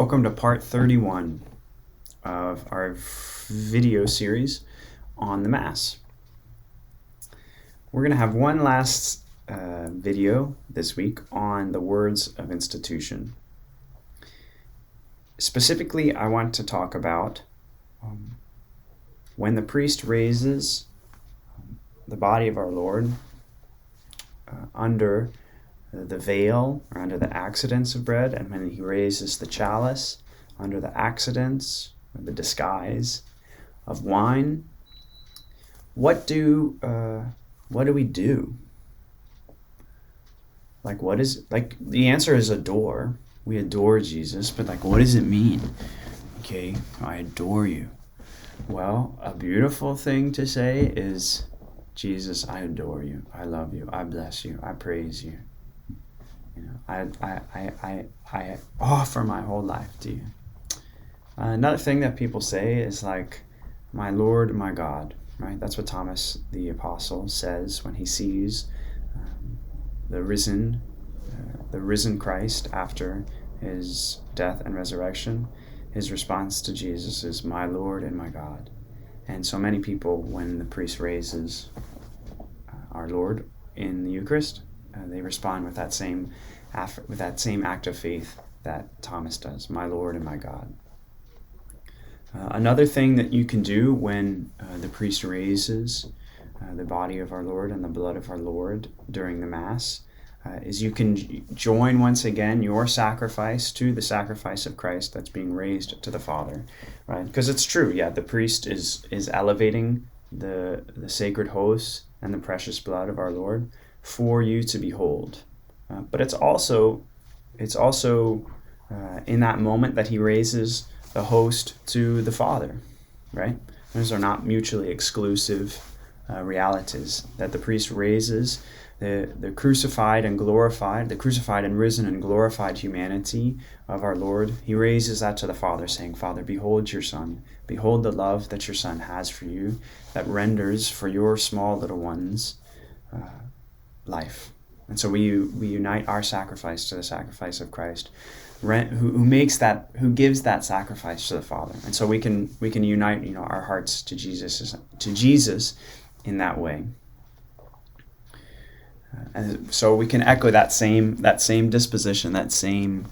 Welcome to part 31 of our video series on the Mass. We're going to have one last video this week on the words of institution. Specifically, I want to talk about when the priest raises the body of our Lord under the veil or under the accidents of bread, and when he raises the chalice under the accidents or the disguise of wine, what do we do? The answer is adore. We adore Jesus, but what does it mean? Okay, I adore you. Well, a beautiful thing to say is, Jesus, I adore you. I love you. I bless you. I praise you. I offer my whole life to you. Another thing that people say is my Lord, my God, right? That's what Thomas the Apostle says when he sees the risen Christ after his death and resurrection. His response to Jesus is, my Lord and my God. And so many people, when the priest raises our Lord in the Eucharist, they respond with that same act of faith that Thomas does, my Lord and my God. Another thing that you can do when the priest raises the body of our Lord and the blood of our Lord during the Mass is you can join once again your sacrifice to the sacrifice of Christ that's being raised to the Father, right? Because it's true, the priest is elevating the sacred host and the precious blood of our Lord for you to behold. But it's also in that moment that he raises the host to the Father, right? Those are not mutually exclusive realities. That the priest raises the crucified and risen and glorified humanity of our Lord. He raises that to the Father, saying, Father, behold your Son. Behold the love that your Son has for you, that renders for your small little ones life. And so we unite our sacrifice to the sacrifice of Christ, who gives that sacrifice to the Father. And so we can unite our hearts to Jesus in that way. And so we can echo that same disposition, that same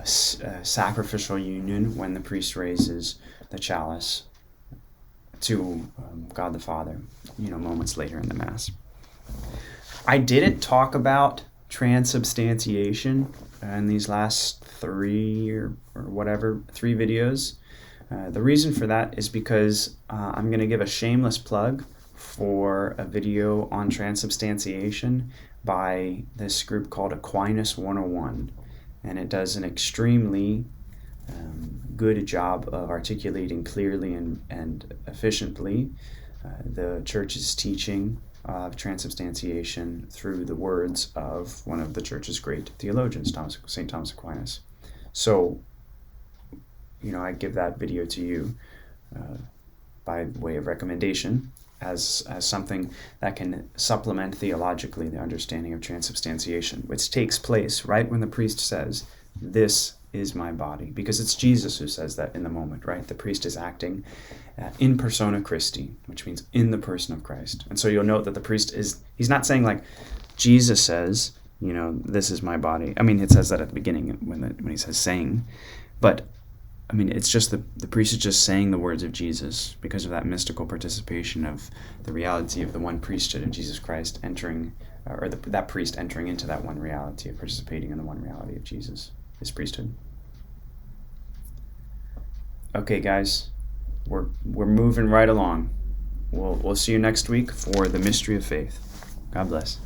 sacrificial union when the priest raises the chalice to God the Father, moments later in the Mass. I didn't talk about transubstantiation in these last three videos. The reason for that is because I'm going to give a shameless plug for a video on transubstantiation by this group called Aquinas 101. And it does an extremely good job of articulating clearly and efficiently the Church's teaching of transubstantiation through the words of one of the Church's great theologians, St. Thomas Aquinas. So, I give that video to you by way of recommendation as something that can supplement theologically the understanding of transubstantiation, which takes place right when the priest says, this is my body, because it's Jesus who says that in the moment, right? The priest is acting in persona Christi, which means in the person of Christ. And so you'll note that the priest he's not saying Jesus says, this is my body. I mean, it says that at the beginning when he says saying, but it's just the priest is just saying the words of Jesus because of that mystical participation of the reality of the one priesthood of Jesus Christ entering, or that priest entering into that one reality of participating in the one reality of Jesus, his priesthood. Okay, guys, we're moving right along. We'll see you next week for the mystery of faith. God bless.